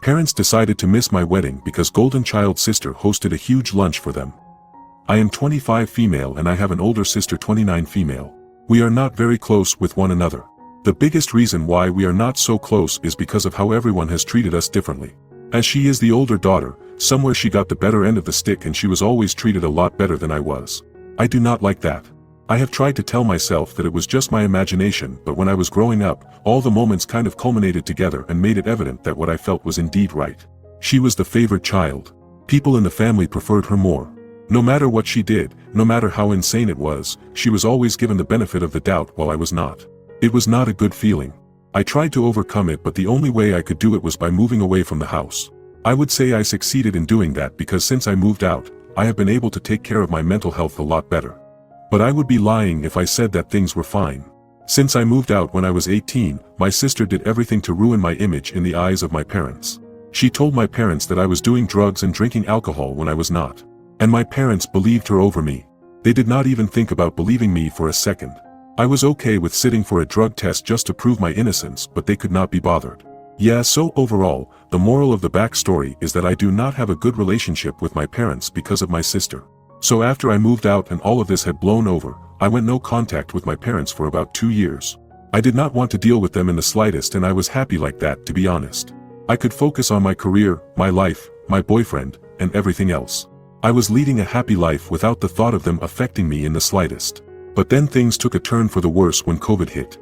Parents decided to miss my wedding because golden child sister hosted a huge lunch for them. I am 25 female and I have an older sister 29 female. We are not very close with one another. The biggest reason why we are not so close is because of how everyone has treated us differently. As she is the older daughter, somewhere she got the better end of the stick and she was always treated a lot better than I was. I do not like that. I have tried to tell myself that it was just my imagination, but when I was growing up, all the moments kind of culminated together and made it evident that what I felt was indeed right. She was the favorite child. People in the family preferred her more. No matter what she did, no matter how insane it was, she was always given the benefit of the doubt while I was not. It was not a good feeling. I tried to overcome it, but the only way I could do it was by moving away from the house. I would say I succeeded in doing that because since I moved out, I have been able to take care of my mental health a lot better. But I would be lying if I said that things were fine. Since I moved out when I was 18, my sister did everything to ruin my image in the eyes of my parents. She told my parents that I was doing drugs and drinking alcohol when I was not. And my parents believed her over me. They did not even think about believing me for a second. I was okay with sitting for a drug test just to prove my innocence, but they could not be bothered. Yeah, so overall, the moral of the backstory is that I do not have a good relationship with my parents because of my sister. So after I moved out and all of this had blown over, I went no contact with my parents for about 2 years. I did not want to deal with them in the slightest, and I was happy like that, to be honest. I could focus on my career, my life, my boyfriend, and everything else. I was leading a happy life without the thought of them affecting me in the slightest. But then things took a turn for the worse when COVID hit.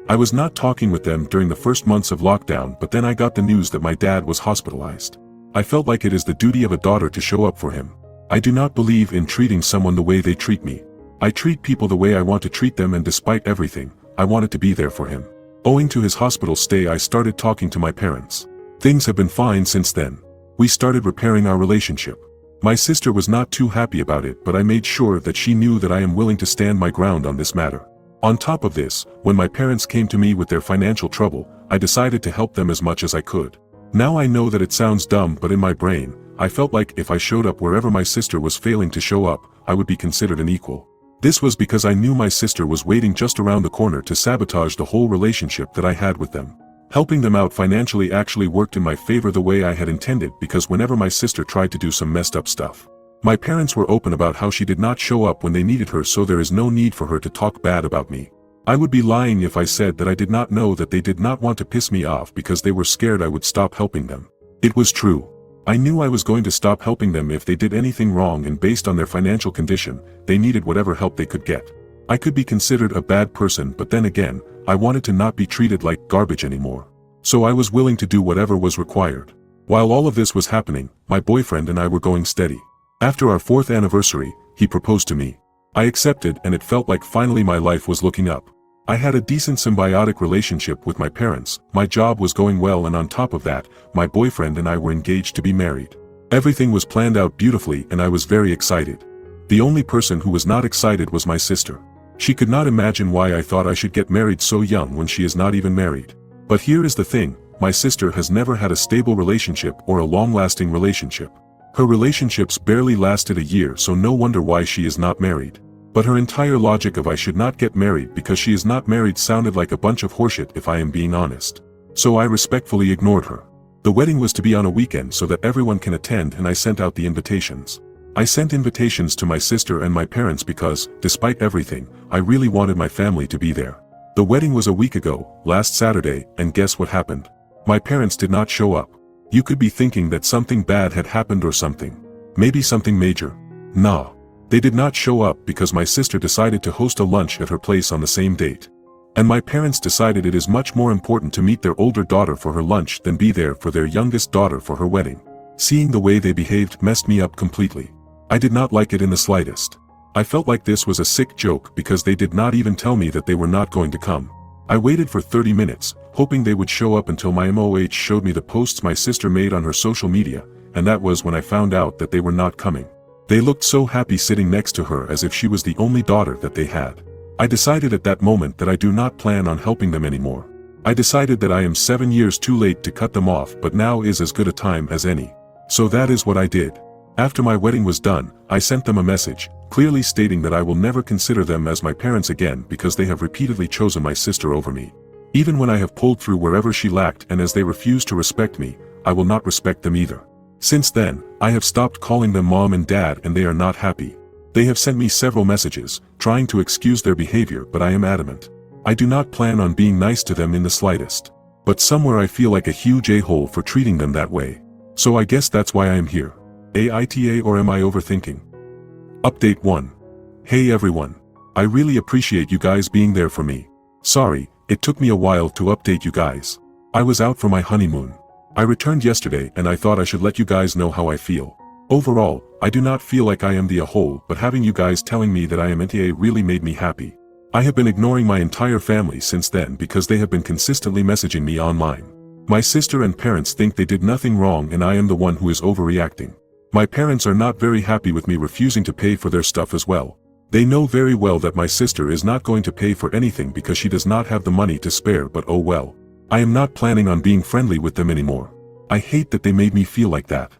I was not talking with them during the first months of lockdown, but then I got the news that my dad was hospitalized. I felt like it is the duty of a daughter to show up for him. I do not believe in treating someone the way they treat me. I treat people the way I want to treat them, and despite everything, I wanted to be there for him. Owing to his hospital stay, I started talking to my parents. Things have been fine since then. We started repairing our relationship. My sister was not too happy about it, but I made sure that she knew that I am willing to stand my ground on this matter. On top of this, when my parents came to me with their financial trouble, I decided to help them as much as I could. Now I know that it sounds dumb, but in my brain, I felt like if I showed up wherever my sister was failing to show up, I would be considered an equal. This was because I knew my sister was waiting just around the corner to sabotage the whole relationship that I had with them. Helping them out financially actually worked in my favor the way I had intended, because whenever my sister tried to do some messed up stuff, my parents were open about how she did not show up when they needed her, so there is no need for her to talk bad about me. I would be lying if I said that I did not know that they did not want to piss me off because they were scared I would stop helping them. It was true. I knew I was going to stop helping them if they did anything wrong, and based on their financial condition, they needed whatever help they could get. I could be considered a bad person, but then again, I wanted to not be treated like garbage anymore. So I was willing to do whatever was required. While all of this was happening, my boyfriend and I were going steady. After our 4th anniversary, he proposed to me. I accepted, and it felt like finally my life was looking up. I had a decent symbiotic relationship with my parents, my job was going well, and on top of that, my boyfriend and I were engaged to be married. Everything was planned out beautifully and I was very excited. The only person who was not excited was my sister. She could not imagine why I thought I should get married so young when she is not even married. But here is the thing, my sister has never had a stable relationship or a long-lasting relationship. Her relationships barely lasted a year, so no wonder why she is not married. But her entire logic of I should not get married because she is not married sounded like a bunch of horseshit, if I am being honest. So I respectfully ignored her. The wedding was to be on a weekend so that everyone can attend, and I sent out the invitations. I sent invitations to my sister and my parents because, despite everything, I really wanted my family to be there. The wedding was a week ago, last Saturday, and guess what happened? My parents did not show up. You could be thinking that something bad had happened or something. Maybe something major. Nah. They did not show up because my sister decided to host a lunch at her place on the same date. And my parents decided it is much more important to meet their older daughter for her lunch than be there for their youngest daughter for her wedding. Seeing the way they behaved messed me up completely. I did not like it in the slightest. I felt like this was a sick joke because they did not even tell me that they were not going to come. I waited for 30 minutes, hoping they would show up, until my MOH showed me the posts my sister made on her social media, and that was when I found out that they were not coming. They looked so happy sitting next to her as if she was the only daughter that they had. I decided at that moment that I do not plan on helping them anymore. I decided that I am 7 years too late to cut them off, but now is as good a time as any. So that is what I did. After my wedding was done, I sent them a message, clearly stating that I will never consider them as my parents again because they have repeatedly chosen my sister over me. Even when I have pulled through wherever she lacked and as they refused to respect me, I will not respect them either. Since then, I have stopped calling them mom and dad and they are not happy. They have sent me several messages, trying to excuse their behavior, but I am adamant. I do not plan on being nice to them in the slightest. But somewhere I feel like a huge a-hole for treating them that way. So I guess that's why I am here. AITA, or am I overthinking? Update 1. Hey everyone. I really appreciate you guys being there for me. Sorry, it took me a while to update you guys. I was out for my honeymoon. I returned yesterday and I thought I should let you guys know how I feel. Overall, I do not feel like I am the a-hole, but having you guys telling me that I am NTA really made me happy. I have been ignoring my entire family since then because they have been consistently messaging me online. My sister and parents think they did nothing wrong and I am the one who is overreacting. My parents are not very happy with me refusing to pay for their stuff as well. They know very well that my sister is not going to pay for anything because she does not have the money to spare, but oh well. I am not planning on being friendly with them anymore. I hate that they made me feel like that.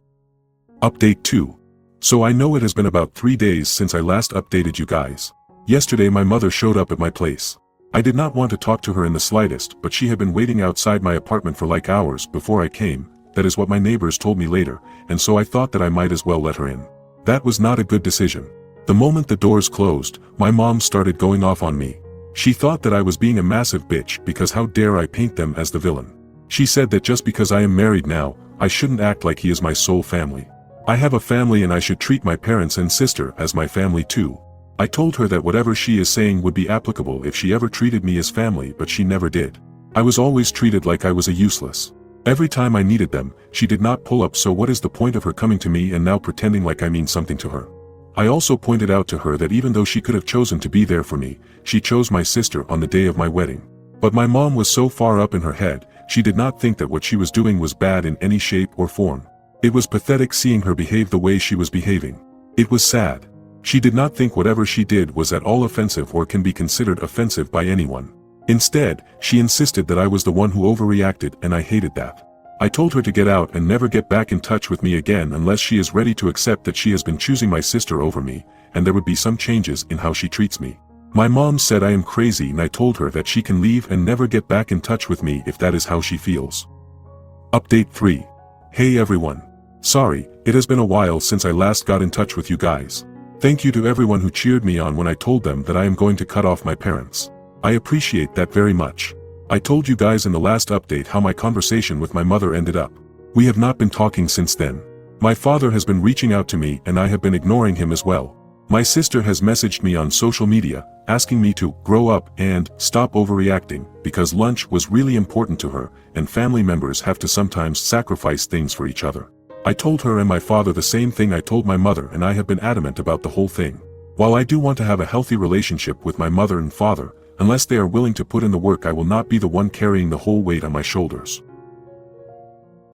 Update 2. So I know it has been about 3 days since I last updated you guys. Yesterday my mother showed up at my place. I did not want to talk to her in the slightest, but she had been waiting outside my apartment for like hours before I came. That is what my neighbors told me later, and so I thought that I might as well let her in. That was not a good decision. The moment the doors closed, my mom started going off on me. She thought that I was being a massive bitch because how dare I paint them as the villain. She said that just because I am married now, I shouldn't act like he is my sole family. I have a family and I should treat my parents and sister as my family too. I told her that whatever she is saying would be applicable if she ever treated me as family, but she never did. I was always treated like I was a useless. Every time I needed them, she did not pull up, so what is the point of her coming to me and now pretending like I mean something to her? I also pointed out to her that even though she could have chosen to be there for me, she chose my sister on the day of my wedding. But my mom was so far up in her head, she did not think that what she was doing was bad in any shape or form. It was pathetic seeing her behave the way she was behaving. It was sad. She did not think whatever she did was at all offensive or can be considered offensive by anyone. Instead, she insisted that I was the one who overreacted, and I hated that. I told her to get out and never get back in touch with me again unless she is ready to accept that she has been choosing my sister over me, and there would be some changes in how she treats me. My mom said I am crazy, and I told her that she can leave and never get back in touch with me if that is how she feels. Update 3. Hey everyone. Sorry, it has been a while since I last got in touch with you guys. Thank you to everyone who cheered me on when I told them that I am going to cut off my parents. I appreciate that very much. I told you guys in the last update how my conversation with my mother ended up. We have not been talking since then. My father has been reaching out to me and I have been ignoring him as well. My sister has messaged me on social media, asking me to grow up and stop overreacting, because lunch was really important to her, and family members have to sometimes sacrifice things for each other. I told her and my father the same thing I told my mother, and I have been adamant about the whole thing. While I do want to have a healthy relationship with my mother and father, unless they are willing to put in the work, I will not be the one carrying the whole weight on my shoulders.